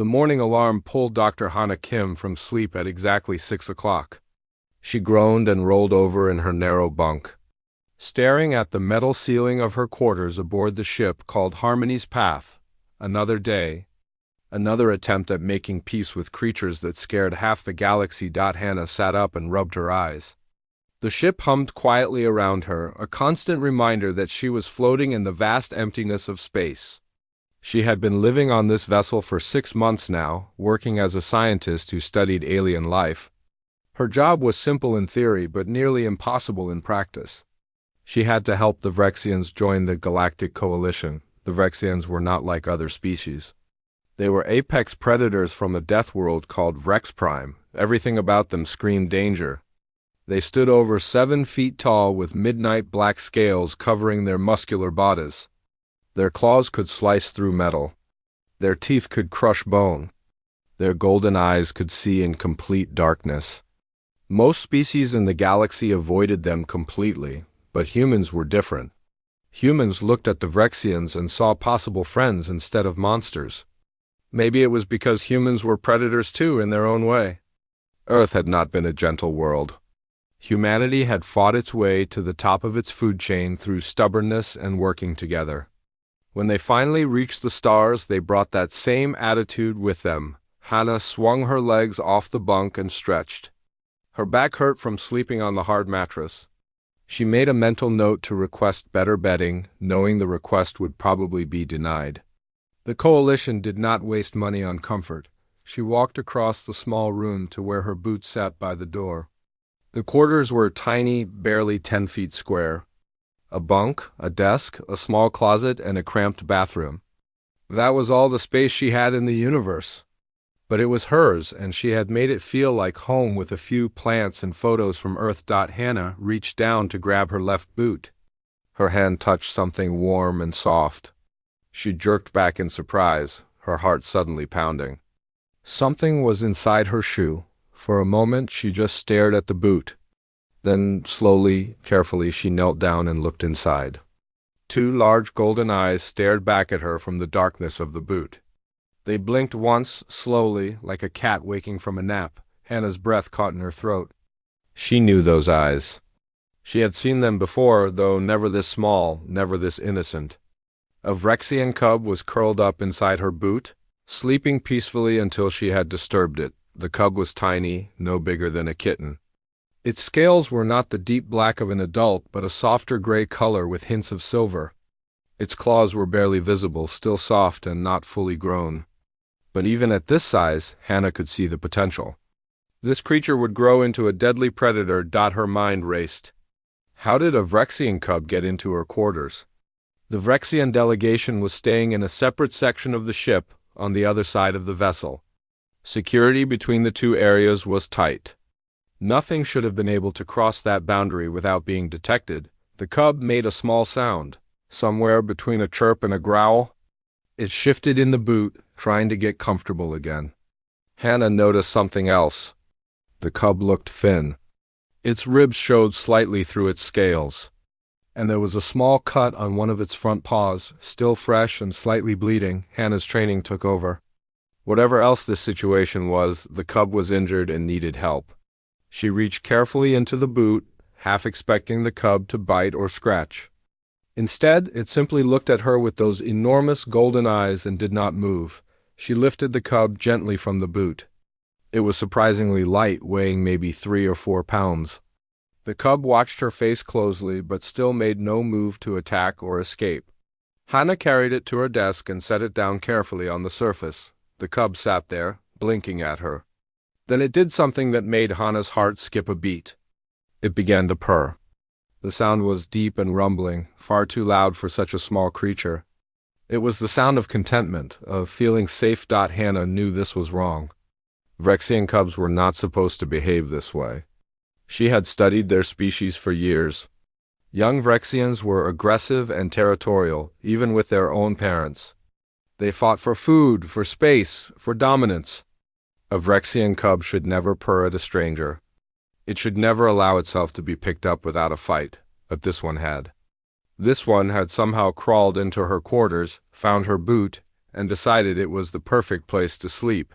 The morning alarm pulled Dr. Hana Kim from sleep at exactly 6 o'clock. She groaned and rolled over in her narrow bunk. Staring at the metal ceiling of her quarters aboard the ship called Harmony's Path, another day, another attempt at making peace with creatures that scared half the galaxy. Hannah sat up and rubbed her eyes. The ship hummed quietly around her, a constant reminder that she was floating in the vast emptiness of space. She had been living on this vessel for 6 months now, working as a scientist who studied alien life. Her job was simple in theory, but nearly impossible in practice. She had to help the Vrexians join the Galactic Coalition. The Vrexians were not like other species. They were apex predators from a death world called Vrex Prime. Everything about them screamed danger. They stood over 7 feet tall with midnight black scales covering their muscular bodies. Their claws could slice through metal. Their teeth could crush bone. Their golden eyes could see in complete darkness. Most species in the galaxy avoided them completely, but humans were different. Humans looked at the Vrexians and saw possible friends instead of monsters. Maybe it was because humans were predators too in their own way. Earth had not been a gentle world. Humanity had fought its way to the top of its food chain through stubbornness and working together. When they finally reached the stars, they brought that same attitude with them. Hannah swung her legs off the bunk and stretched. Her back hurt from sleeping on the hard mattress. She made a mental note to request better bedding, knowing the request would probably be denied. The Coalition did not waste money on comfort. She walked across the small room to where her boots sat by the door. The quarters were tiny, barely 10 feet square. A bunk, a desk, a small closet, and a cramped bathroom. That was all the space she had in the universe. But it was hers, and she had made it feel like home with a few plants and photos from Earth. Hannah reached down to grab her left boot. Her hand touched something warm and soft. She jerked back in surprise, her heart suddenly pounding. Something was inside her shoe. For a moment she just stared at the boot. Then, slowly, carefully, she knelt down and looked inside. 2 large golden eyes stared back at her from the darkness of the boot. They blinked once, slowly, like a cat waking from a nap. Hannah's breath caught in her throat. She knew those eyes. She had seen them before, though never this small, never this innocent. A Vrexian cub was curled up inside her boot, sleeping peacefully until she had disturbed it. The cub was tiny, no bigger than a kitten. Its scales were not the deep black of an adult, but a softer gray color with hints of silver. Its claws were barely visible, still soft and not fully grown. But even at this size, Hannah could see the potential. This creature would grow into a deadly predator. Her mind raced. How did a Vrexian cub get into her quarters? The Vrexian delegation was staying in a separate section of the ship, on the other side of the vessel. Security between the 2 areas was tight. Nothing should have been able to cross that boundary without being detected. The cub made a small sound, somewhere between a chirp and a growl. It shifted in the boot, trying to get comfortable again. Hannah noticed something else. The cub looked thin. Its ribs showed slightly through its scales, and there was a small cut on one of its front paws, still fresh and slightly bleeding. Hannah's training took over. Whatever else this situation was, the cub was injured and needed help. She reached carefully into the boot, half expecting the cub to bite or scratch. Instead, it simply looked at her with those enormous golden eyes and did not move. She lifted the cub gently from the boot. It was surprisingly light, weighing maybe 3 or 4 pounds. The cub watched her face closely, but still made no move to attack or escape. Hannah carried it to her desk and set it down carefully on the surface. The cub sat there, blinking at her. Then it did something that made Hannah's heart skip a beat. It began to purr. The sound was deep and rumbling, far too loud for such a small creature. It was the sound of contentment, of feeling safe. Hannah knew this was wrong. Vrexian cubs were not supposed to behave this way. She had studied their species for years. Young Vrexians were aggressive and territorial, even with their own parents. They fought for food, for space, for dominance. A Vrexian cub should never purr at a stranger. It should never allow itself to be picked up without a fight, but this one had. This one had somehow crawled into her quarters, found her boot, and decided it was the perfect place to sleep.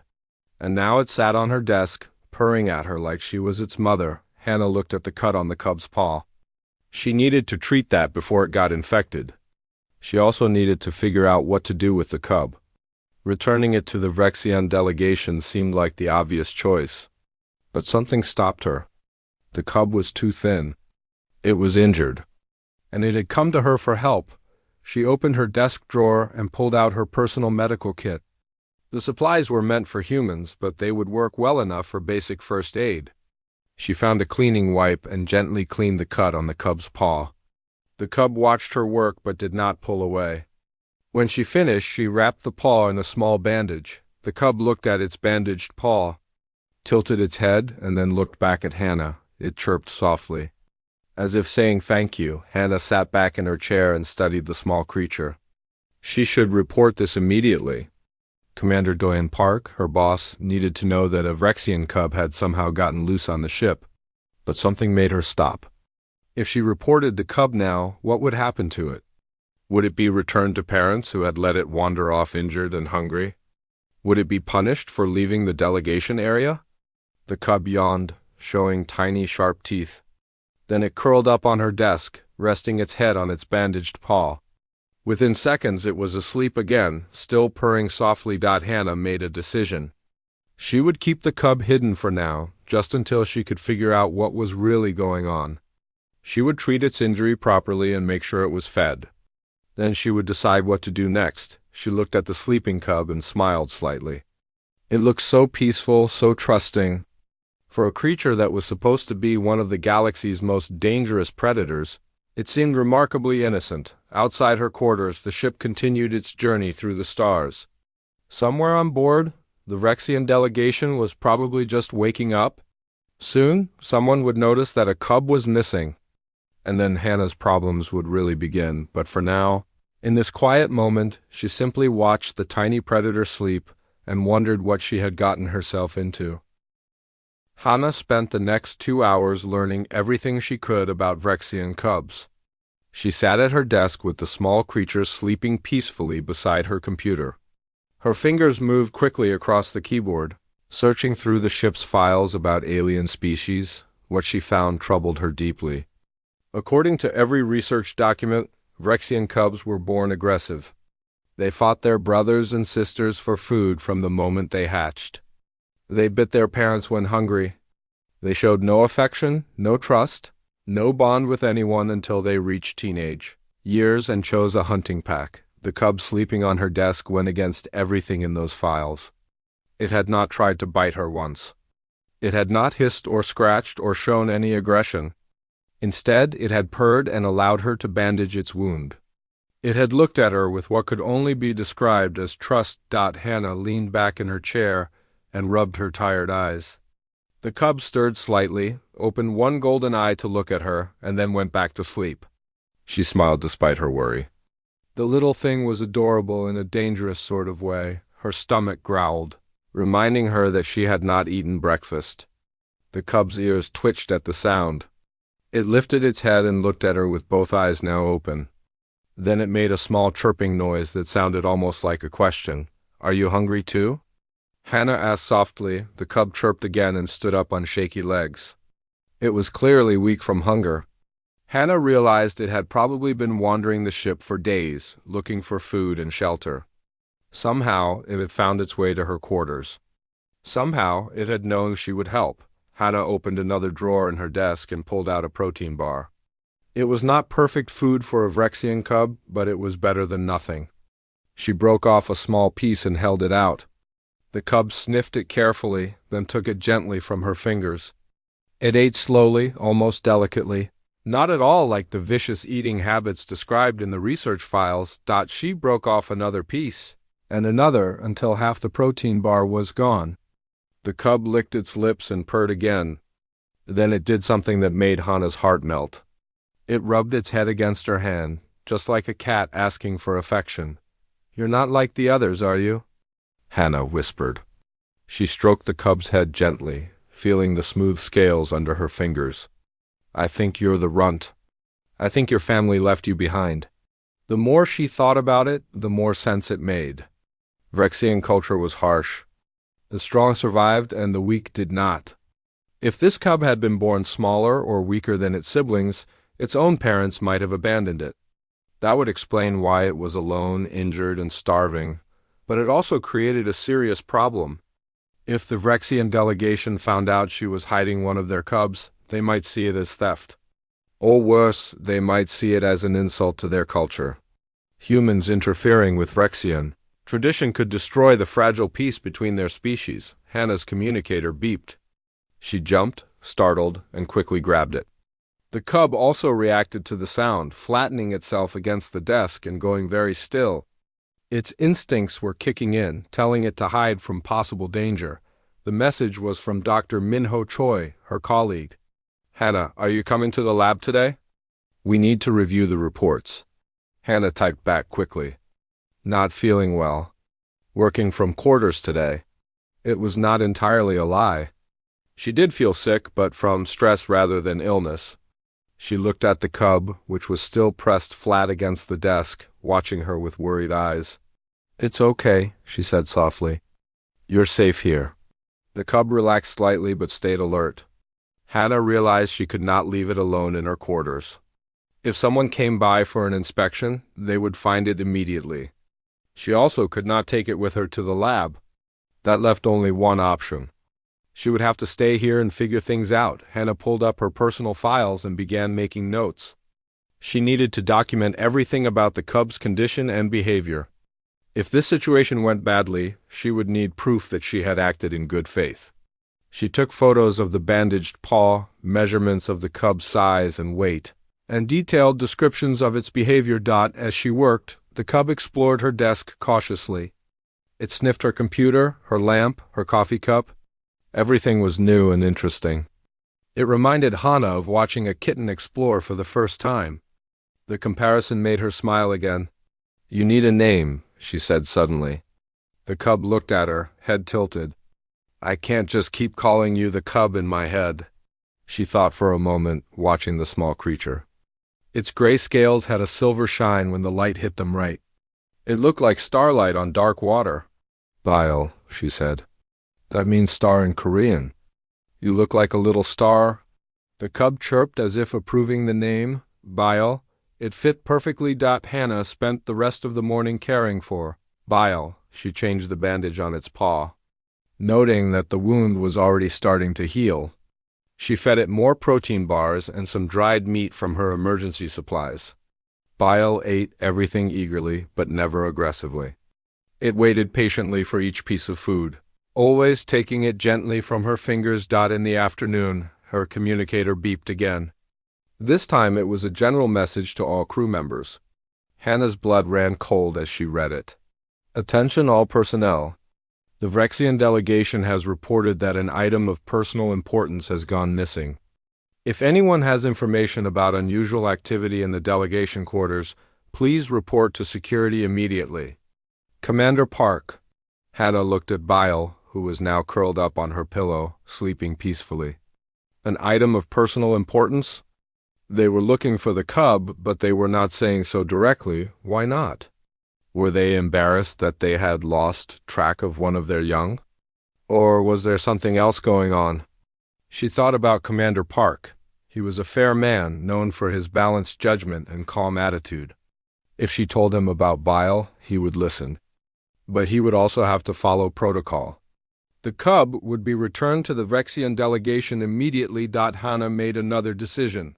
And now it sat on her desk, purring at her like she was its mother. Hannah looked at the cut on the cub's paw. She needed to treat that before it got infected. She also needed to figure out what to do with the cub. Returning it to the Vrexian delegation seemed like the obvious choice. But something stopped her. The cub was too thin. It was injured. And it had come to her for help. She opened her desk drawer and pulled out her personal medical kit. The supplies were meant for humans, but they would work well enough for basic first aid. She found a cleaning wipe and gently cleaned the cut on the cub's paw. The cub watched her work but did not pull away. When she finished, she wrapped the paw in a small bandage. The cub looked at its bandaged paw, tilted its head, and then looked back at Hannah. It chirped softly. As if saying thank you, Hannah sat back in her chair and studied the small creature. She should report this immediately. Commander Doyen Park, her boss, needed to know that a Vrexian cub had somehow gotten loose on the ship. But something made her stop. If she reported the cub now, what would happen to it? Would it be returned to parents who had let it wander off injured and hungry? Would it be punished for leaving the delegation area? The cub yawned, showing tiny, sharp teeth. Then it curled up on her desk, resting its head on its bandaged paw. Within seconds it was asleep again, still purring softly. Hannah made a decision. She would keep the cub hidden for now, just until she could figure out what was really going on. She would treat its injury properly and make sure it was fed. Then she would decide what to do next. She looked at the sleeping cub and smiled slightly. It looked so peaceful, so trusting. For a creature that was supposed to be one of the galaxy's most dangerous predators, it seemed remarkably innocent. Outside her quarters, the ship continued its journey through the stars. Somewhere on board, the Vrexian delegation was probably just waking up. Soon, someone would notice that a cub was missing. And then Hannah's problems would really begin. But for now, in this quiet moment, she simply watched the tiny predator sleep and wondered what she had gotten herself into. Hannah spent the next 2 hours learning everything she could about Vrexian cubs. She sat at her desk with the small creature sleeping peacefully beside her computer. Her fingers moved quickly across the keyboard, searching through the ship's files about alien species. What she found troubled her deeply. According to every research document, Vrexian cubs were born aggressive. They fought their brothers and sisters for food from the moment they hatched. They bit their parents when hungry. They showed no affection, no trust, no bond with anyone until they reached teenage years and chose a hunting pack. The cub sleeping on her desk went against everything in those files. It had not tried to bite her once. It had not hissed or scratched or shown any aggression. Instead, it had purred and allowed her to bandage its wound. It had looked at her with what could only be described as trust. Hannah leaned back in her chair and rubbed her tired eyes. The cub stirred slightly, opened one golden eye to look at her, and then went back to sleep. She smiled despite her worry. The little thing was adorable in a dangerous sort of way. Her stomach growled, reminding her that she had not eaten breakfast. The cub's ears twitched at the sound. It lifted its head and looked at her with both eyes now open. Then it made a small chirping noise that sounded almost like a question. "Are you hungry too?" Hannah asked softly. The cub chirped again and stood up on shaky legs. It was clearly weak from hunger. Hannah realized it had probably been wandering the ship for days, looking for food and shelter. Somehow, it had found its way to her quarters. Somehow, it had known she would help. Hannah opened another drawer in her desk and pulled out a protein bar. It was not perfect food for a Vrexian cub, but it was better than nothing. She broke off a small piece and held it out. The cub sniffed it carefully, then took it gently from her fingers. It ate slowly, almost delicately, not at all like the vicious eating habits described in the research files. She broke off another piece, and another until half the protein bar was gone. The cub licked its lips and purred again. Then it did something that made Hannah's heart melt. It rubbed its head against her hand, just like a cat asking for affection. "You're not like the others, are you?" Hannah whispered. She stroked the cub's head gently, feeling the smooth scales under her fingers. "I think you're the runt. I think your family left you behind." The more she thought about it, the more sense it made. Vrexian culture was harsh. The strong survived and the weak did not. If this cub had been born smaller or weaker than its siblings, its own parents might have abandoned it. That would explain why it was alone, injured, and starving, but it also created a serious problem. If the Vrexian delegation found out she was hiding one of their cubs, they might see it as theft. Or worse, they might see it as an insult to their culture. Humans interfering with Vrexian. Tradition could destroy the fragile peace between their species. Hannah's communicator beeped. She jumped, startled, and quickly grabbed it. The cub also reacted to the sound, flattening itself against the desk and going very still. Its instincts were kicking in, telling it to hide from possible danger. The message was from Dr. Minho Choi, her colleague. Hannah, are you coming to the lab today? We need to review the reports. Hannah typed back quickly. Not feeling well. Working from quarters today. It was not entirely a lie. She did feel sick, but from stress rather than illness. She looked at the cub, which was still pressed flat against the desk, watching her with worried eyes. It's okay, she said softly. You're safe here. The cub relaxed slightly but stayed alert. Hannah realized she could not leave it alone in her quarters. If someone came by for an inspection, they would find it immediately. She also could not take it with her to the lab. That left only one option. She would have to stay here and figure things out. Hannah pulled up her personal files and began making notes. She needed to document everything about the cub's condition and behavior. If this situation went badly, she would need proof that she had acted in good faith. She took photos of the bandaged paw, measurements of the cub's size and weight, and detailed descriptions of its behavior. As she worked, the cub explored her desk cautiously. It sniffed her computer, her lamp, her coffee cup. Everything was new and interesting. It reminded Hannah of watching a kitten explore for the first time. The comparison made her smile again. You need a name, she said suddenly. The cub looked at her, head tilted. I can't just keep calling you the cub in my head. She thought for a moment, watching the small creature. Its gray scales had a silver shine when the light hit them right. It looked like starlight on dark water. Bile, she said. That means star in Korean. You look like a little star. The cub chirped as if approving the name, Bile. It fit perfectly. Hannah spent the rest of the morning caring for Bile. She changed the bandage on its paw. Noting that the wound was already starting to heal, she fed it more protein bars and some dried meat from her emergency supplies. Bile ate everything eagerly, but never aggressively. It waited patiently for each piece of food, always taking it gently from her fingers. In the afternoon, her communicator beeped again. This time it was a general message to all crew members. Hannah's blood ran cold as she read it. Attention all personnel. The Vrexian delegation has reported that an item of personal importance has gone missing. If anyone has information about unusual activity in the delegation quarters, please report to security immediately. Commander Park. Hannah looked at Bile, who was now curled up on her pillow, sleeping peacefully. An item of personal importance? They were looking for the cub, but they were not saying so directly. Why not? Were they embarrassed that they had lost track of one of their young? Or was there something else going on? She thought about Commander Park. He was a fair man, known for his balanced judgment and calm attitude. If she told him about Bile, he would listen. But he would also have to follow protocol. The cub would be returned to the Vrexian delegation immediately. Hannah made another decision.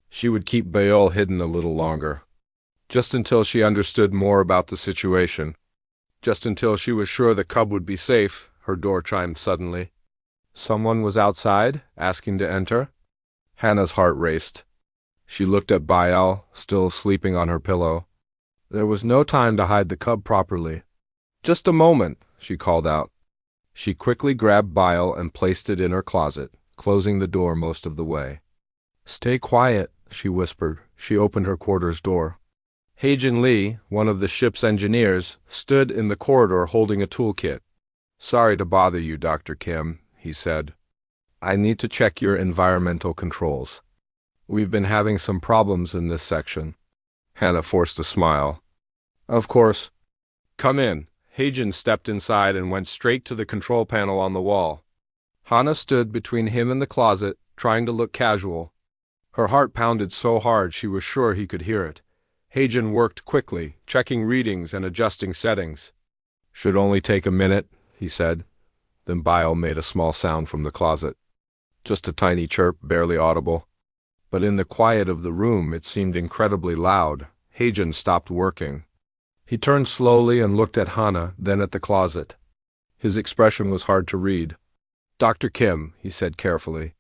She would keep Baol hidden a little longer. Just until she understood more about the situation. Just until she was sure the cub would be safe. Her door chimed suddenly. Someone was outside, asking to enter. Hannah's heart raced. She looked at Baal, still sleeping on her pillow. There was no time to hide the cub properly. Just a moment, she called out. She quickly grabbed Baal and placed it in her closet, closing the door most of the way. Stay quiet, she whispered. She opened her quarters door. Haejin Lee, one of the ship's engineers, stood in the corridor holding a toolkit. Sorry to bother you, Dr. Kim, he said. I need to check your environmental controls. We've been having some problems in this section. Hannah forced a smile. Of course. Come in, Heijin stepped inside and went straight to the control panel on the wall. Hana stood between him and the closet, trying to look casual. Her heart pounded so hard she was sure he could hear it. Heijin worked quickly, checking readings and adjusting settings. "Should only take a minute," he said. Then Bile made a small sound from the closet. Just a tiny chirp, barely audible. But in the quiet of the room it seemed incredibly loud. Heijin stopped working. He turned slowly and looked at Hana, then at the closet. His expression was hard to read. "Dr. Kim," he said carefully,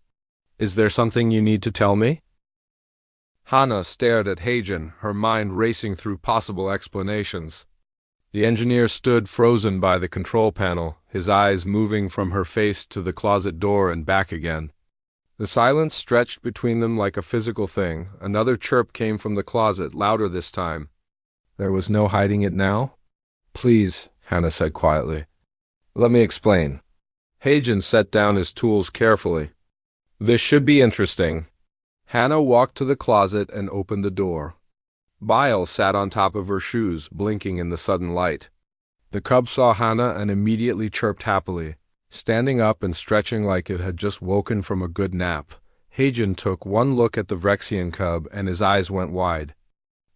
"is there something you need to tell me?" Hana stared at Heijin, her mind racing through possible explanations. The engineer stood frozen by the control panel, his eyes moving from her face to the closet door and back again. The silence stretched between them like a physical thing. Another chirp came from the closet, louder this time. There was no hiding it now? "Please," Hana said quietly. "Let me explain." Heijin set down his tools carefully. "This should be interesting." Hana walked to the closet and opened the door. Bile sat on top of her shoes, blinking in the sudden light. The cub saw Hana and immediately chirped happily, standing up and stretching like it had just woken from a good nap. Heijin took one look at the Vrexian cub and his eyes went wide.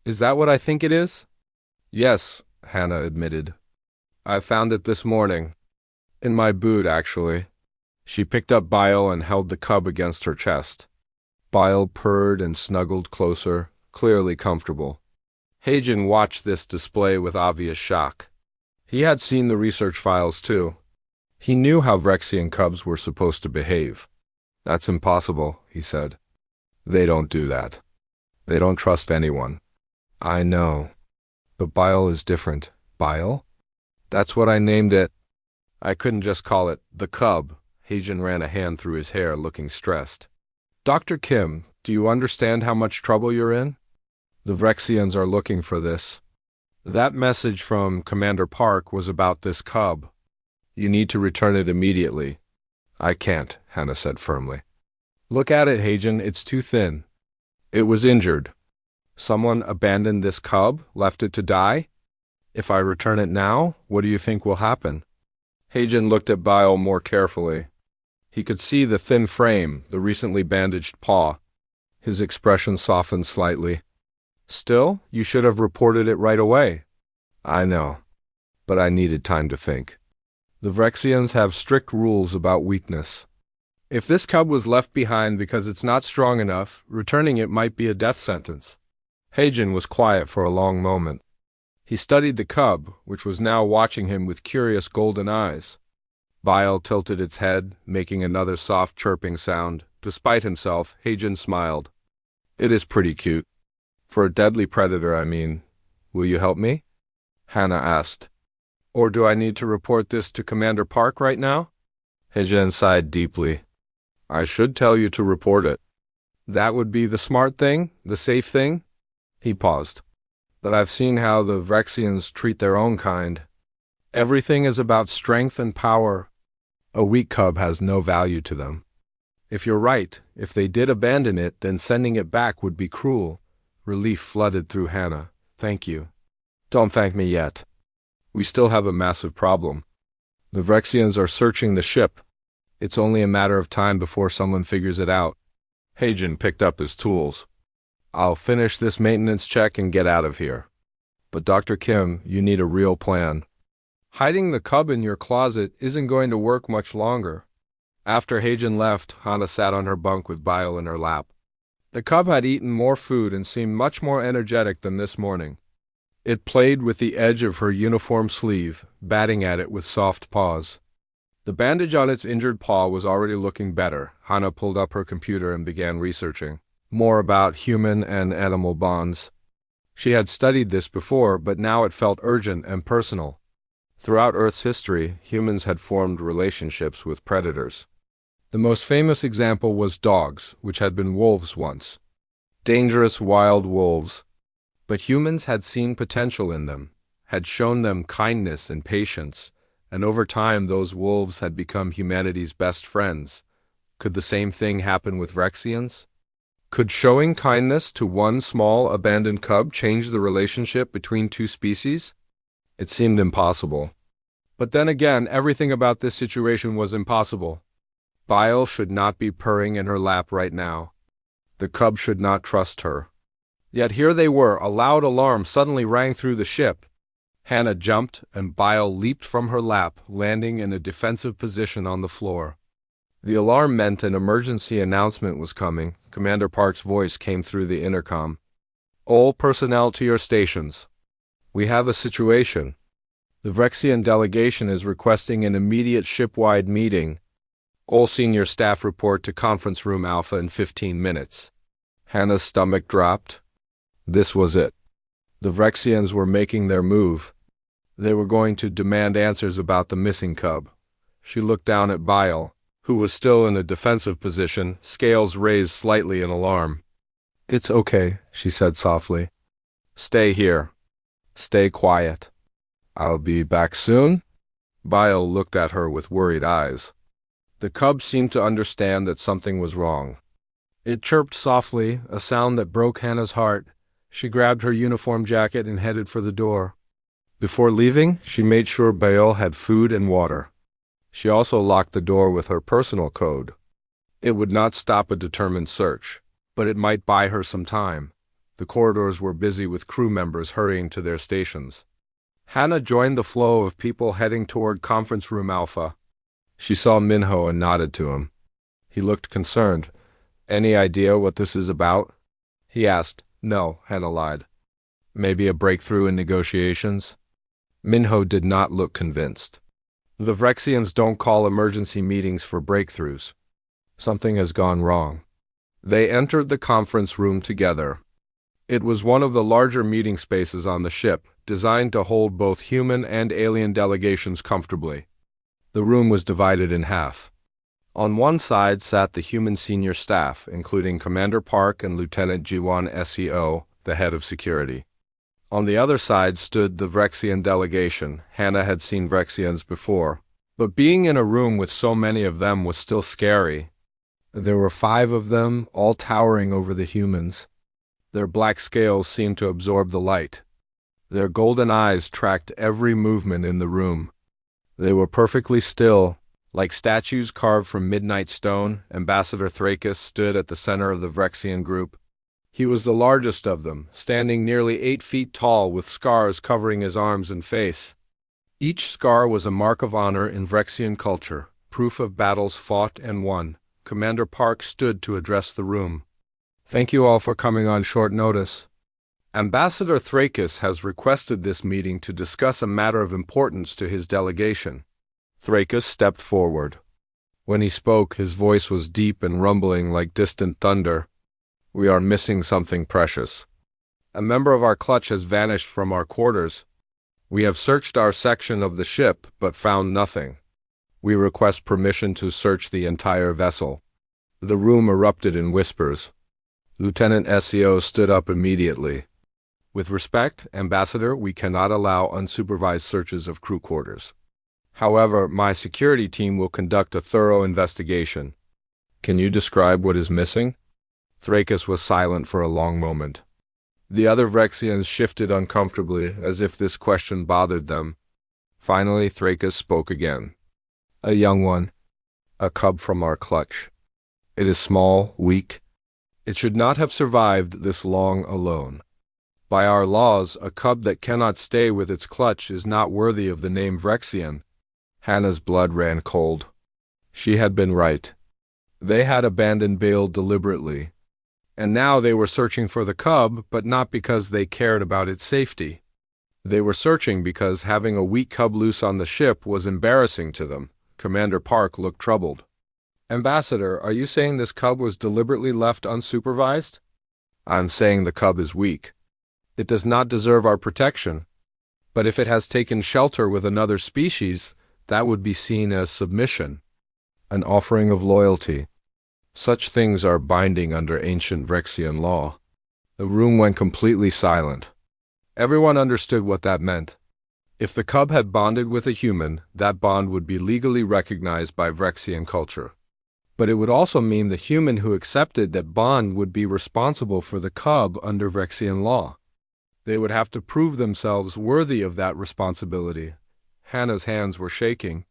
"Is that what I think it is?" "Yes," Hana admitted. "I found it this morning. In my boot, actually." She picked up Bile and held the cub against her chest. Bile purred and snuggled closer, clearly comfortable. Heijin watched this display with obvious shock. He had seen the research files too. He knew how Vrexian cubs were supposed to behave. "That's impossible," he said. "They don't do that. They don't trust anyone." "I know. But Bile is different." "Bile?" "That's what I named it. I couldn't just call it the cub." Heijin ran a hand through his hair, looking stressed. "Dr. Kim, do you understand how much trouble you're in? The Vrexians are looking for this. That message from Commander Park was about this cub. You need to return it immediately." "I can't," Hana said firmly. "Look at it, Heijin. It's too thin. It was injured. Someone abandoned this cub, left it to die? If I return it now, what do you think will happen?" Heijin looked at Bile more carefully. He could see the thin frame, the recently bandaged paw. His expression softened slightly. "Still, you should have reported it right away." "I know, but I needed time to think. The Vrexians have strict rules about weakness. If this cub was left behind because it's not strong enough, returning it might be a death sentence." Heijin was quiet for a long moment. He studied the cub, which was now watching him with curious golden eyes. Bile tilted its head, making another soft chirping sound. Despite himself, Heijin smiled. "It is pretty cute. For a deadly predator, I mean. Will you help me?" Hana asked. "Or do I need to report this to Commander Park right now?" Heijin sighed deeply. "I should tell you to report it." "That would be the smart thing, the safe thing?" He paused. "But I've seen how the Vrexians treat their own kind. Everything is about strength and power. A weak cub has no value to them. If you're right, if they did abandon it, then sending it back would be cruel." Relief flooded through Hana. "Thank you." "Don't thank me yet. We still have a massive problem. The Vrexians are searching the ship. It's only a matter of time before someone figures it out." Heijin picked up his tools. "I'll finish this maintenance check and get out of here. But Dr. Kim, you need a real plan. Hiding the cub in your closet isn't going to work much longer." After Heijin left, Hana sat on her bunk with Bile in her lap. The cub had eaten more food and seemed much more energetic than this morning. It played with the edge of her uniform sleeve, batting at it with soft paws. The bandage on its injured paw was already looking better. Hana pulled up her computer and began researching more about human and animal bonds. She had studied this before, but now it felt urgent and personal. Throughout Earth's history, humans had formed relationships with predators. The most famous example was dogs, which had been wolves once. Dangerous wild wolves. But humans had seen potential in them, had shown them kindness and patience, and over time those wolves had become humanity's best friends. Could the same thing happen with Vrexians? Could showing kindness to one small abandoned cub change the relationship between two species? It seemed impossible. But then again, everything about this situation was impossible. Bile should not be purring in her lap right now. The cub should not trust her. Yet here they were, a loud alarm suddenly rang through the ship. Hannah jumped, and Bile leaped from her lap, landing in a defensive position on the floor. The alarm meant an emergency announcement was coming. Commander Park's voice came through the intercom. All personnel to your stations. We have a situation. The Vrexian delegation is requesting an immediate ship-wide meeting. All senior staff report to Conference Room Alpha in 15 minutes. Hannah's stomach dropped. This was it. The Vrexians were making their move. They were going to demand answers about the missing cub. She looked down at Bile, who was still in a defensive position, scales raised slightly in alarm. It's okay, she said softly. Stay here. Stay quiet. I'll be back soon? Bile looked at her with worried eyes. The cub seemed to understand that something was wrong. It chirped softly, a sound that broke Hannah's heart. She grabbed her uniform jacket and headed for the door. Before leaving, she made sure Bile had food and water. She also locked the door with her personal code. It would not stop a determined search, but it might buy her some time. The corridors were busy with crew members hurrying to their stations. Hannah joined the flow of people heading toward Conference Room Alpha. She saw Minho and nodded to him. He looked concerned. Any idea what this is about? He asked. No, Hannah lied. Maybe a breakthrough in negotiations? Minho did not look convinced. The Vrexians don't call emergency meetings for breakthroughs. Something has gone wrong. They entered the conference room together. It was one of the larger meeting spaces on the ship, designed to hold both human and alien delegations comfortably. The room was divided in half. On one side sat the human senior staff, including Commander Park and Lieutenant Jiwan SEO, the head of security. On the other side stood the Vrexian delegation. Hannah had seen Vrexians before, but being in a room with so many of them was still scary. There were 5 of them, all towering over the humans. Their black scales seemed to absorb the light. Their golden eyes tracked every movement in the room. They were perfectly still. Like statues carved from midnight stone, Ambassador Thrakis stood at the center of the Vrexian group. He was the largest of them, standing nearly 8 feet tall with scars covering his arms and face. Each scar was a mark of honor in Vrexian culture, proof of battles fought and won. Commander Park stood to address the room. Thank you all for coming on short notice. Ambassador Thrakis has requested this meeting to discuss a matter of importance to his delegation. Thrakis stepped forward. When he spoke, his voice was deep and rumbling like distant thunder. We are missing something precious. A member of our clutch has vanished from our quarters. We have searched our section of the ship, but found nothing. We request permission to search the entire vessel. The room erupted in whispers. Lieutenant SEO stood up immediately. With respect, Ambassador, we cannot allow unsupervised searches of crew quarters. However, my security team will conduct a thorough investigation. Can you describe what is missing? Thrakis was silent for a long moment. The other Vrexians shifted uncomfortably, as if this question bothered them. Finally, Thrakis spoke again. A young one. A cub from our clutch. It is small, weak. It should not have survived this long alone. By our laws, a cub that cannot stay with its clutch is not worthy of the name Vrexian. Hannah's blood ran cold. She had been right. They had abandoned Bale deliberately. And now they were searching for the cub, but not because they cared about its safety. They were searching because having a weak cub loose on the ship was embarrassing to them. Commander Park looked troubled. Ambassador, are you saying this cub was deliberately left unsupervised? I'm saying the cub is weak. It does not deserve our protection. But if it has taken shelter with another species, that would be seen as submission, an offering of loyalty. Such things are binding under ancient Vrexian law. The room went completely silent. Everyone understood what that meant. If the cub had bonded with a human, that bond would be legally recognized by Vrexian culture. But it would also mean the human who accepted that bond would be responsible for the cub under Vrexian law. They would have to prove themselves worthy of that responsibility. Hannah's hands were shaking.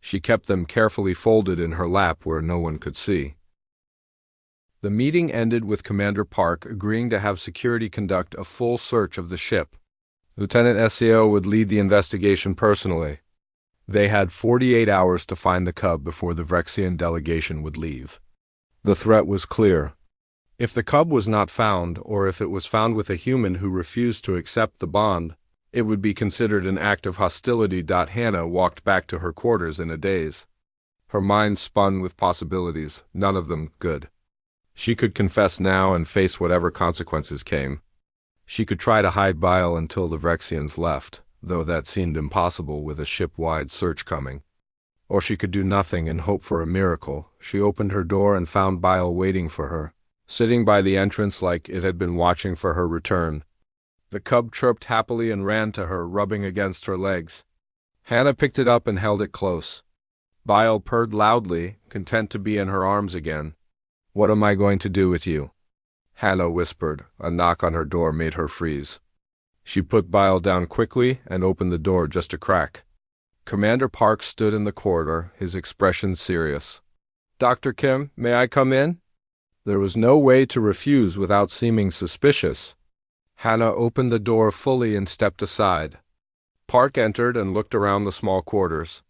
She kept them carefully folded in her lap where no one could see. The meeting ended with Commander Park agreeing to have security conduct a full search of the ship. Lieutenant SEO would lead the investigation personally. They had 48 hours to find the Cub before the Vrexian delegation would leave. The threat was clear. If the Cub was not found, or if it was found with a human who refused to accept the bond, it would be considered an act of hostility. Hannah walked back to her quarters in a daze. Her mind spun with possibilities, none of them good. She could confess now and face whatever consequences came. She could try to hide Bile until the Vrexians left, though that seemed impossible with a ship-wide search coming. Or she could do nothing and hope for a miracle. She opened her door and found Bile waiting for her, sitting by the entrance like it had been watching for her return. The Cub chirped happily and ran to her, rubbing against her legs. Hannah picked it up and held it close. Bile purred loudly, content to be in her arms again. "What am I going to do with you?" Hannah whispered. A knock on her door made her freeze. She put Bile down quickly and opened the door just a crack. Commander Park stood in the corridor, his expression serious. "Dr. Kim, may I come in?" There was no way to refuse without seeming suspicious. Hannah opened the door fully and stepped aside. Park entered and looked around the small quarters.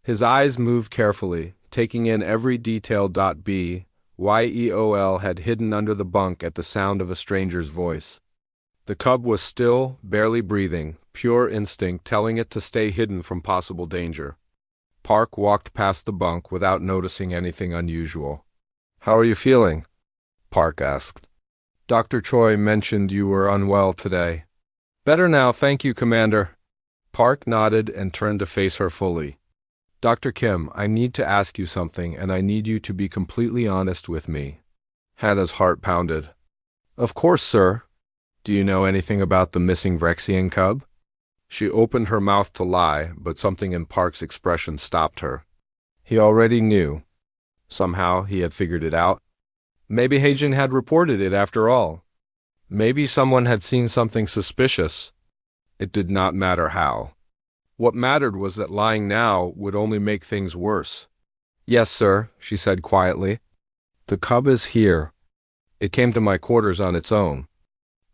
His eyes moved carefully, taking in every detail. Yeol had hidden under the bunk at the sound of a stranger's voice. The Cub was still, barely breathing, pure instinct telling it to stay hidden from possible danger. Park walked past the bunk without noticing anything unusual. "How are you feeling?" Park asked. "Dr. Choi mentioned you were unwell today." "Better now, thank you, Commander." Park nodded and turned to face her fully. "Dr. Kim, I need to ask you something, and I need you to be completely honest with me." Hannah's heart pounded. "Of course, sir." "Do you know anything about the missing Vrexian Cub?" She opened her mouth to lie, but something in Park's expression stopped her. He already knew. Somehow he had figured it out. Maybe Heijin had reported it after all. Maybe someone had seen something suspicious. It did not matter how. What mattered was that lying now would only make things worse. "Yes, sir," she said quietly. "The Cub is here. It came to my quarters on its own.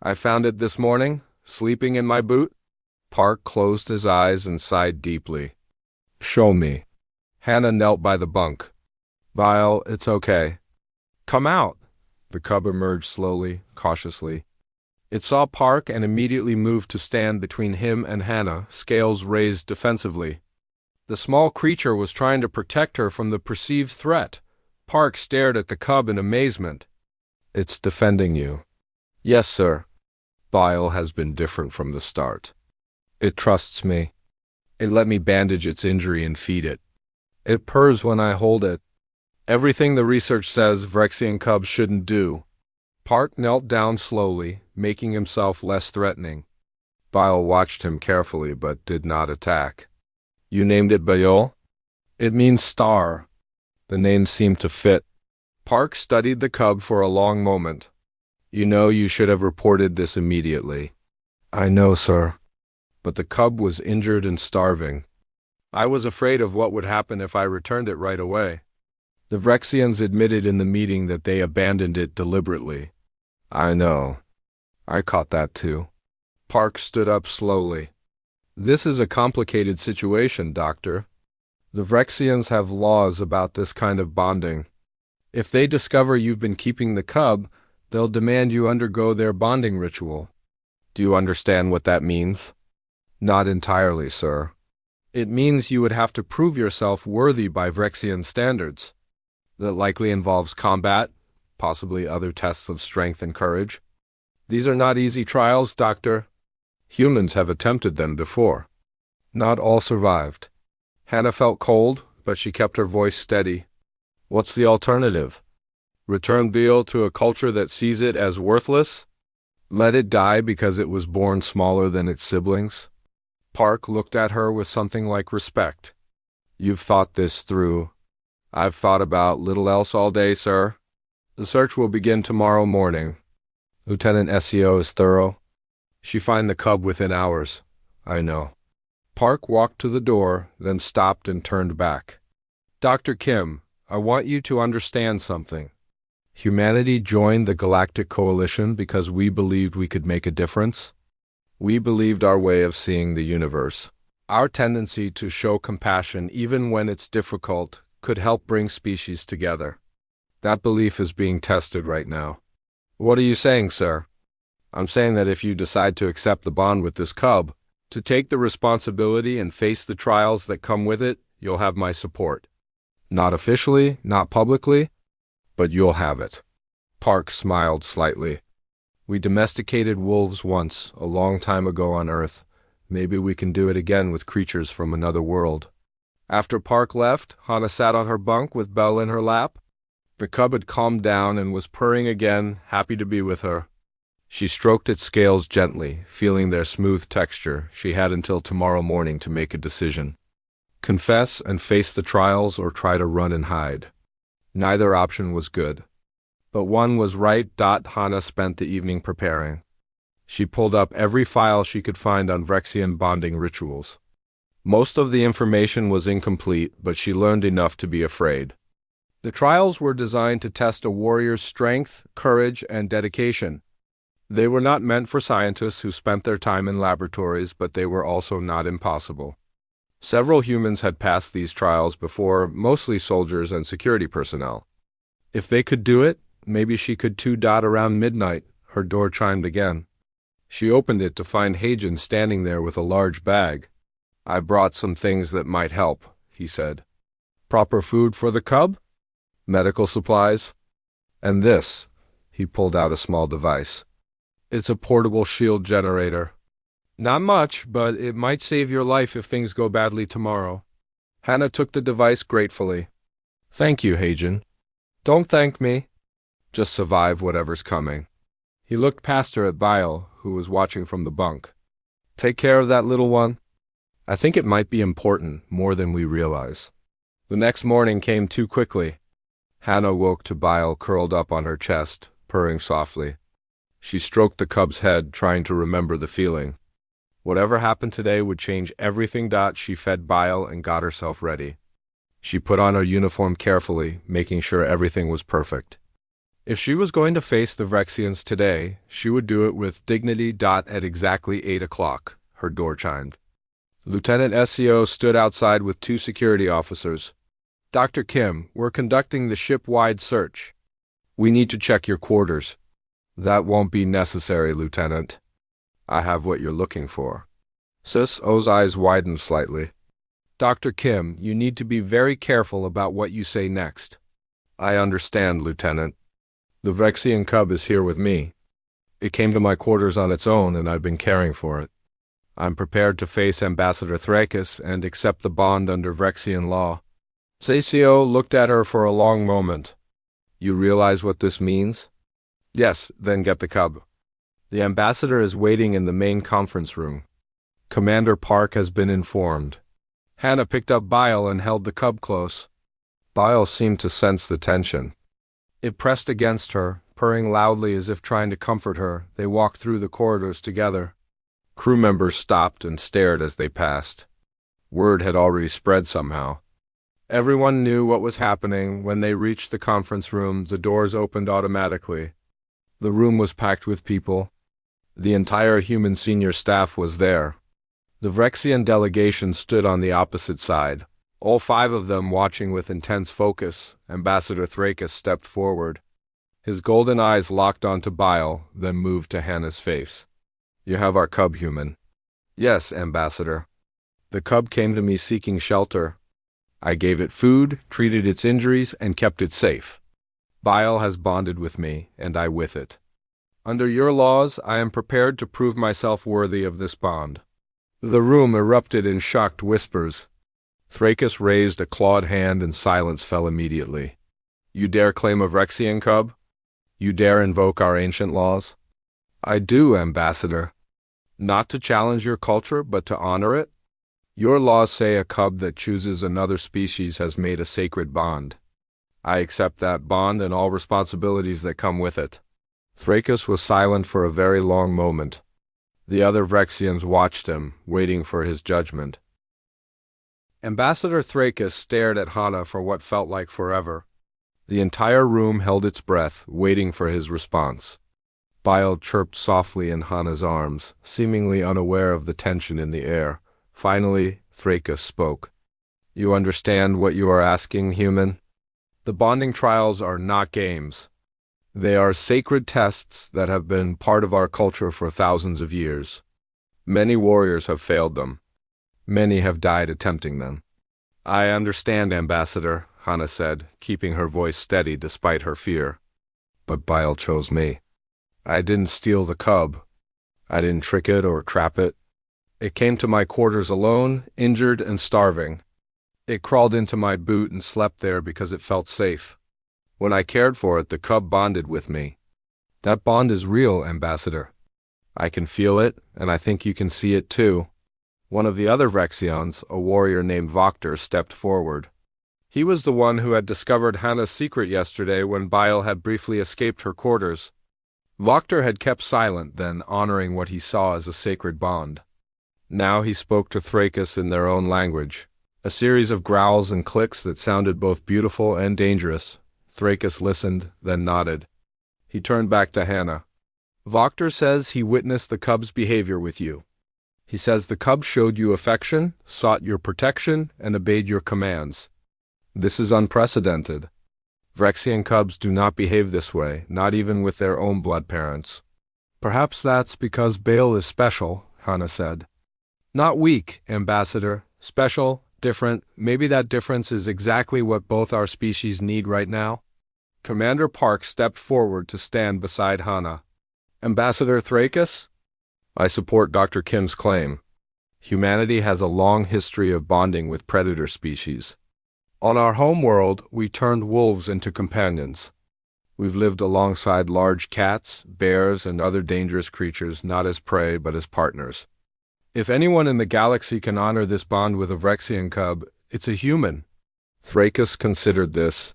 I found it this morning, sleeping in my boot." Park closed his eyes and sighed deeply. "Show me." Hannah knelt by the bunk. "Bile, it's okay. Come out." The Cub emerged slowly, cautiously. It saw Park and immediately moved to stand between him and Hannah, scales raised defensively. The small creature was trying to protect her from the perceived threat. Park stared at the Cub in amazement. "It's defending you." "Yes, sir." "Bile has been different from the start. It trusts me. It let me bandage its injury and feed it. It purrs when I hold it. Everything the research says Vrexian cubs shouldn't do." Park knelt down slowly, making himself less threatening. Bile watched him carefully but did not attack. "You named it Bayol?" "It means star." The name seemed to fit. Park studied the cub for a long moment. "You know you should have reported this immediately." "I know, sir." "But the cub was injured and starving. I was afraid of what would happen if I returned it right away. The Vrexians admitted in the meeting that they abandoned it deliberately." "I know. I caught that too." Park stood up slowly. "This is a complicated situation, Doctor. The Vrexians have laws about this kind of bonding. If they discover you've been keeping the cub, they'll demand you undergo their bonding ritual. Do you understand what that means?" "Not entirely, sir." "It means you would have to prove yourself worthy by Vrexian standards. That likely involves combat, possibly other tests of strength and courage. These are not easy trials, Doctor. Humans have attempted them before. Not all survived." Hannah felt cold, but she kept her voice steady. "What's the alternative? Return Beale to a culture that sees it as worthless? Let it die because it was born smaller than its siblings?" Park looked at her with something like respect. "You've thought this through." "I've thought about little else all day, sir. The search will begin tomorrow morning." "Lieutenant SEO is thorough." "She find the cub within hours." "I know." Park walked to the door, then stopped and turned back. Dr. Kim, I want you to understand something. Humanity joined the Galactic Coalition because we believed we could make a difference. We believed our way of seeing the universe, our tendency to show compassion even when it's difficult, could help bring species together. That belief is being tested right now. What are you saying, sir? I'm saying that if you decide to accept the bond with this cub, to take the responsibility and face the trials that come with it, you'll have my support. Not officially, not publicly, but you'll have it. Park smiled slightly. We domesticated wolves once, a long time ago on Earth. Maybe we can do it again with creatures from another world. After Park left, Hana sat on her bunk with Belle in her lap. The cub had calmed down and was purring again, happy to be with her. She stroked its scales gently, feeling their smooth texture. She had until tomorrow morning to make a decision. Confess and face the trials or try to run and hide. Neither option was good. But one was right. Hana spent the evening preparing. She pulled up every file she could find on Vrexian bonding rituals. Most of the information was incomplete, but she learned enough to be afraid. The trials were designed to test a warrior's strength, courage, and dedication. They were not meant for scientists who spent their time in laboratories, but they were also not impossible. Several humans had passed these trials before, mostly soldiers and security personnel. If they could do it, maybe she could too. Around midnight, her door chimed again. She opened it to find Hagen standing there with a large bag. I brought some things that might help, he said. Proper food for the cub? Medical supplies? And this. He pulled out a small device. It's a portable shield generator. Not much, but it might save your life if things go badly tomorrow. Hana took the device gratefully. Thank you, Hagen. Don't thank me. Just survive whatever's coming. He looked past her at Bile, who was watching from the bunk. Take care of that little one. I think it might be important, more than we realize. The next morning came too quickly. Hana woke to Bile curled up on her chest, purring softly. She stroked the cub's head, trying to remember the feeling. Whatever happened today would change everything. She fed Bile and got herself ready. She put on her uniform carefully, making sure everything was perfect. If she was going to face the Vrexians today, she would do it with dignity. At exactly 8 o'clock, her door chimed. Lieutenant SCO stood outside with 2 security officers. Dr. Kim, we're conducting the ship-wide search. We need to check your quarters. That won't be necessary, Lieutenant. I have what you're looking for. Sis O's eyes widened slightly. Dr. Kim, you need to be very careful about what you say next. I understand, Lieutenant. The Vrexian cub is here with me. It came to my quarters on its own, and I've been caring for it. I'm prepared to face Ambassador Thrakis and accept the bond under Vrexian law. Sasio looked at her for a long moment. You realize what this means? Yes, then get the cub. The ambassador is waiting in the main conference room. Commander Park has been informed. Hana picked up Bile and held the cub close. Bile seemed to sense the tension. It pressed against her, purring loudly as if trying to comfort her. They walked through the corridors together. Crew members stopped and stared as they passed. Word had already spread somehow. Everyone knew what was happening. When they reached the conference room, the doors opened automatically. The room was packed with people. The entire human senior staff was there. The Vrexian delegation stood on the opposite side, all 5 of them watching with intense focus. Ambassador Thrakis stepped forward. His golden eyes locked onto Bile, then moved to Hana's face. You have our cub, human. Yes, Ambassador. The cub came to me seeking shelter. I gave it food, treated its injuries, and kept it safe. Bile has bonded with me, and I with it. Under your laws, I am prepared to prove myself worthy of this bond. The room erupted in shocked whispers. Thrakis raised a clawed hand and silence fell immediately. You dare claim a Vrexian cub? You dare invoke our ancient laws? I do, Ambassador. Not to challenge your culture, but to honor it? Your laws say a cub that chooses another species has made a sacred bond. I accept that bond and all responsibilities that come with it. Thrakis was silent for a very long moment. The other Vrexians watched him, waiting for his judgment. Ambassador Thrakus stared at Hana for what felt like forever. The entire room held its breath, waiting for his response. Bile chirped softly in Hana's arms, seemingly unaware of the tension in the air. Finally, Thrakus spoke. "You understand what you are asking, human? The bonding trials are not games. They are sacred tests that have been part of our culture for thousands of years. Many warriors have failed them. Many have died attempting them." "I understand, Ambassador," Hana said, keeping her voice steady despite her fear. "But Bile chose me. I didn't steal the cub. I didn't trick it or trap it. It came to my quarters alone, injured and starving. It crawled into my boot and slept there because it felt safe. When I cared for it, the cub bonded with me. That bond is real, Ambassador. I can feel it, and I think you can see it too." One of the other Vrexions, a warrior named Voctor, stepped forward. He was the one who had discovered Hana's secret yesterday when Bile had briefly escaped her quarters. Voctor had kept silent then, honoring what he saw as a sacred bond. Now he spoke to Thrakus in their own language, a series of growls and clicks that sounded both beautiful and dangerous. Thrakus listened, then nodded. He turned back to Hana. "Voctor says he witnessed the cub's behavior with you. He says the cub showed you affection, sought your protection, and obeyed your commands. This is unprecedented. Vrexian cubs do not behave this way, not even with their own blood parents." "Perhaps that's because Bale is special," Hana said. "Not weak, Ambassador. Special, different. Maybe that difference is exactly what both our species need right now." Commander Park stepped forward to stand beside Hana. "Ambassador Thrakus? I support Dr. Kim's claim. Humanity has a long history of bonding with predator species. On our home world, we turned wolves into companions. We've lived alongside large cats, bears, and other dangerous creatures, not as prey but as partners. If anyone in the galaxy can honor this bond with a Vrexian cub, it's a human." Thrakus considered this.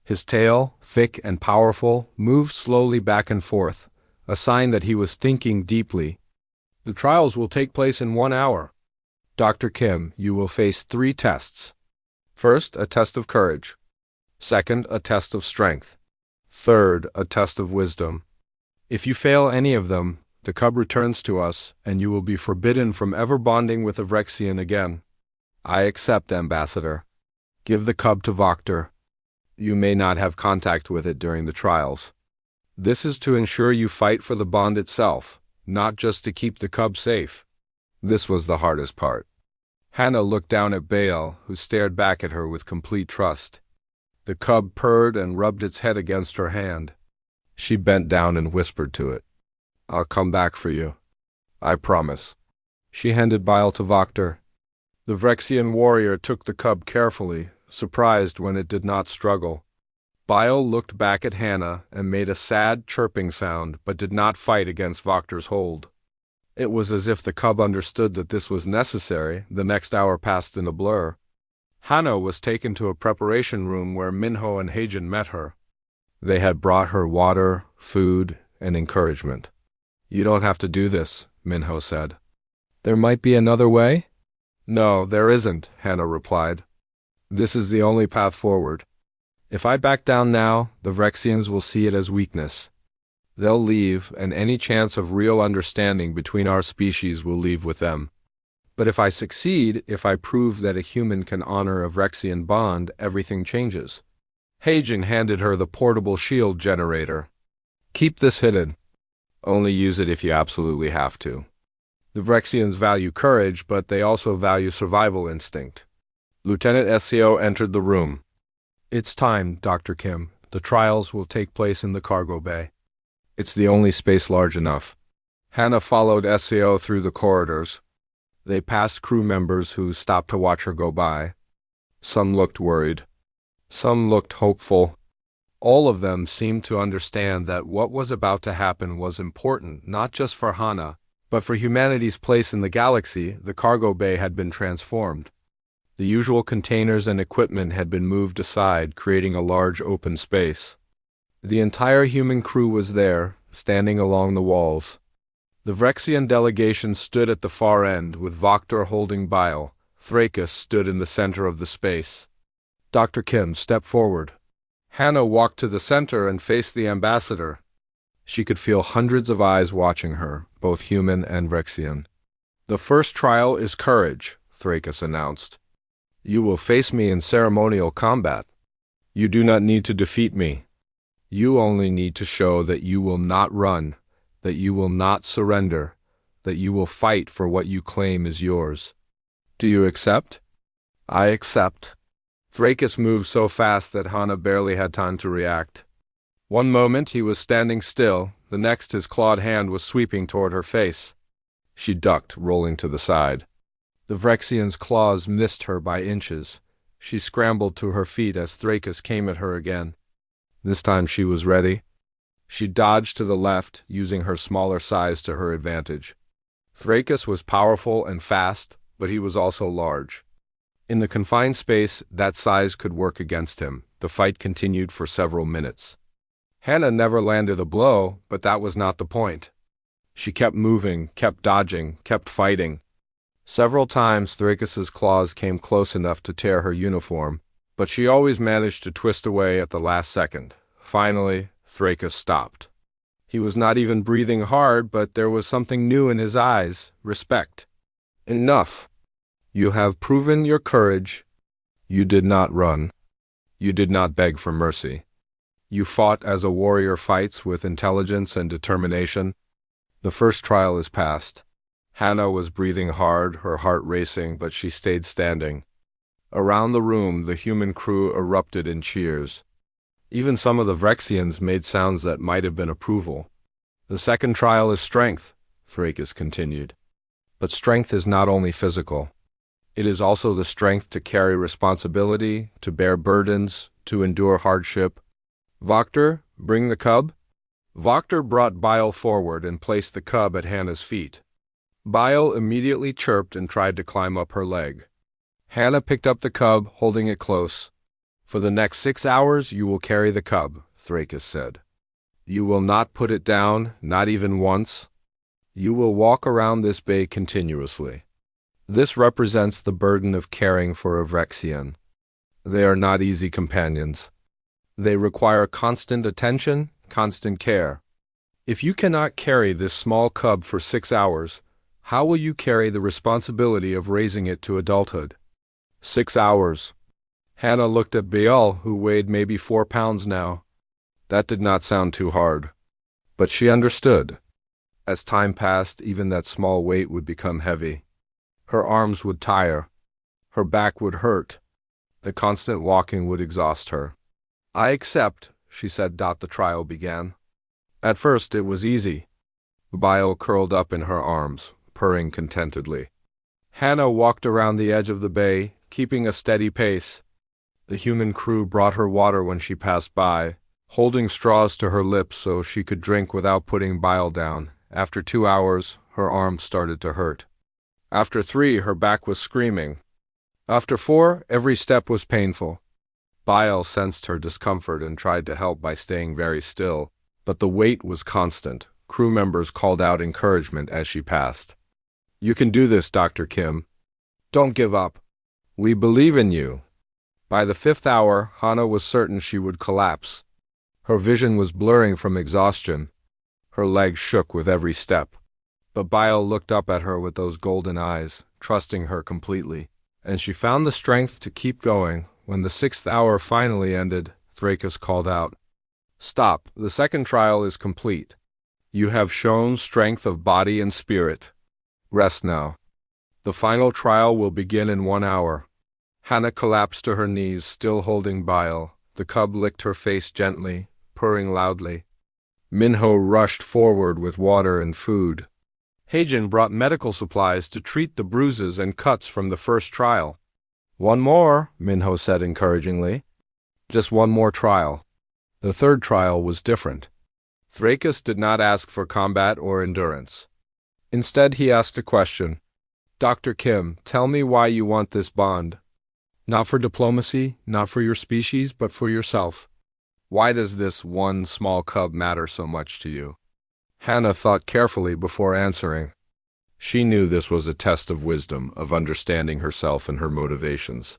His tail, thick and powerful, moved slowly back and forth, a sign that he was thinking deeply. "The trials will take place in 1 hour. Dr. Kim, you will face 3 tests. First, a test of courage. Second, a test of strength. Third, a test of wisdom. If you fail any of them, the cub returns to us, and you will be forbidden from ever bonding with a Vrexian again." "I accept, Ambassador. Give the cub to Voctor. You may not have contact with it during the trials. This is to ensure you fight for the bond itself, not just to keep the cub safe." This was the hardest part. Hana looked down at Bale, who stared back at her with complete trust. The cub purred and rubbed its head against her hand. She bent down and whispered to it. "I'll come back for you. I promise." She handed Bile to Voctor. The Vrexian warrior took the cub carefully, surprised when it did not struggle. Bile looked back at Hana and made a sad chirping sound, but did not fight against Voctor's hold. It was as if the cub understood that this was necessary. The next hour passed in a blur. Hana was taken to a preparation room where Minho and Heijin met her. They had brought her water, food, and encouragement. "You don't have to do this," Minho said. "There might be another way?" "No, there isn't," Hana replied. "This is the only path forward. If I back down now, the Vrexians will see it as weakness. They'll leave, and any chance of real understanding between our species will leave with them. But if I succeed, if I prove that a human can honor a Vrexian bond, everything changes." Heijin handed her the portable shield generator. "Keep this hidden. Only use it if you absolutely have to. The Vrexians value courage, but they also value survival instinct." Lieutenant SCO entered the room. "It's time, Dr. Kim. The trials will take place in the cargo bay. It's the only space large enough." Hana followed SCO through the corridors. They passed crew members who stopped to watch her go by. Some looked worried. Some looked hopeful. All of them seemed to understand that what was about to happen was important, not just for Hana, but for humanity's place in the galaxy. The cargo bay had been transformed. The usual containers and equipment had been moved aside, creating a large open space. The entire human crew was there, standing along the walls. The Vrexian delegation stood at the far end, with Voctor holding Bile. Thrakus stood in the center of the space. Dr. Kim stepped forward. Hannah walked to the center and faced the ambassador. She could feel hundreds of eyes watching her, both human and Vrexian. "The first trial is courage," Thrakus announced. "You will face me in ceremonial combat. You do not need to defeat me. You only need to show that you will not run, that you will not surrender, that you will fight for what you claim is yours. Do you accept?" "I accept." Thrakus moved so fast that Hannah barely had time to react. One moment he was standing still, the next his clawed hand was sweeping toward her face. She ducked, rolling to the side. The Vrexian's claws missed her by inches. She scrambled to her feet as Thrakus came at her again. This time she was ready. She dodged to the left, using her smaller size to her advantage. Thrakus was powerful and fast, but he was also large. In the confined space, that size could work against him. The fight continued for several minutes. Hannah never landed a blow, but that was not the point. She kept moving, kept dodging, kept fighting. Several times Thrakus's claws came close enough to tear her uniform, but she always managed to twist away at the last second. Finally, Thrakus stopped. He was not even breathing hard, but there was something new in his eyes: respect. "Enough. You have proven your courage. You did not run. You did not beg for mercy. You fought as a warrior fights, with intelligence and determination. The first trial is past." Hannah was breathing hard, her heart racing, but she stayed standing. Around the room, the human crew erupted in cheers. Even some of the Vrexians made sounds that might have been approval. "The second trial is strength," Thrakus continued. "But strength is not only physical. It is also the strength to carry responsibility, to bear burdens, to endure hardship. Voctor, bring the cub." Voctor brought Bile forward and placed the cub at Hannah's feet. Bile immediately chirped and tried to climb up her leg. Hannah picked up the cub, holding it close. "For the next 6 hours you will carry the cub," Thrakus said. "You will not put it down, not even once. You will walk around this bay continuously. This represents the burden of caring for a Vrexian. They are not easy companions. They require constant attention, constant care. If you cannot carry this small cub for 6 hours, how will you carry the responsibility of raising it to adulthood?" 6 hours. Hannah looked at Baal, who weighed maybe 4 pounds now. That did not sound too hard. But she understood. As time passed, even that small weight would become heavy. Her arms would tire. Her back would hurt. The constant walking would exhaust her. "I accept," she said. The trial began. At first it was easy. Bile curled up in her arms, purring contentedly. Hannah walked around the edge of the bay, keeping a steady pace. The human crew brought her water when she passed by, holding straws to her lips so she could drink without putting Bile down. After 2 hours, her arms started to hurt. After 3, her back was screaming. After 4, every step was painful. Bile sensed her discomfort and tried to help by staying very still, but the weight was constant. Crew members called out encouragement as she passed. "You can do this, Dr. Kim. Don't give up. We believe in you." By the 5th hour, Hannah was certain she would collapse. Her vision was blurring from exhaustion. Her legs shook with every step. But Bile looked up at her with those golden eyes, trusting her completely, and she found the strength to keep going. When the 6th hour finally ended, Thrakus called out, "Stop, the second trial is complete. You have shown strength of body and spirit. Rest now. The final trial will begin in 1 hour." Hannah collapsed to her knees, still holding Bile. The cub licked her face gently, purring loudly. Minho rushed forward with water and food. Heijin brought medical supplies to treat the bruises and cuts from the first trial. "One more," Minho said encouragingly. "Just one more trial." The third trial was different. Thrakus did not ask for combat or endurance. Instead, he asked a question. "Dr. Kim, tell me why you want this bond. Not for diplomacy, not for your species, but for yourself. Why does this one small cub matter so much to you?" Hannah thought carefully before answering. She knew this was a test of wisdom, of understanding herself and her motivations.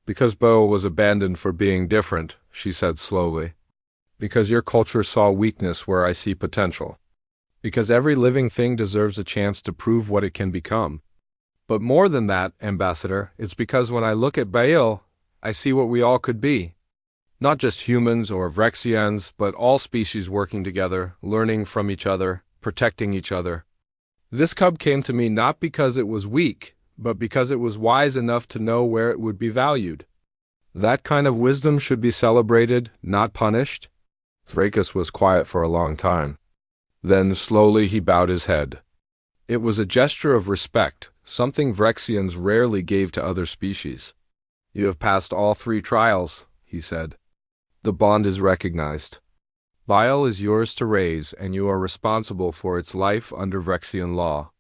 Because Bo was abandoned for being different, she said slowly. Because your culture saw weakness where I see potential. Because every living thing deserves a chance to prove what it can become. But more than that, Ambassador, it's because when I look at Bail, I see what we all could be. Not just humans or Vrexians, but all species working together, learning from each other, protecting each other. This cub came to me not because it was weak, but because it was wise enough to know where it would be valued. That kind of wisdom should be celebrated, not punished. Thrakus was quiet for a long time. Then, slowly, he bowed his head. It was a gesture of respect, something Vrexians rarely gave to other species. You have passed all 3 trials, he said. The bond is recognized. Bile is yours to raise, and you are responsible for its life under Vrexian law.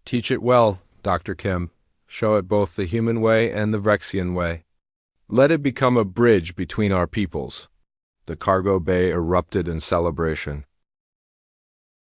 Teach it well, Dr. Kim. Show it both the human way and the Vrexian way. Let it become a bridge between our peoples. The cargo bay erupted in celebration.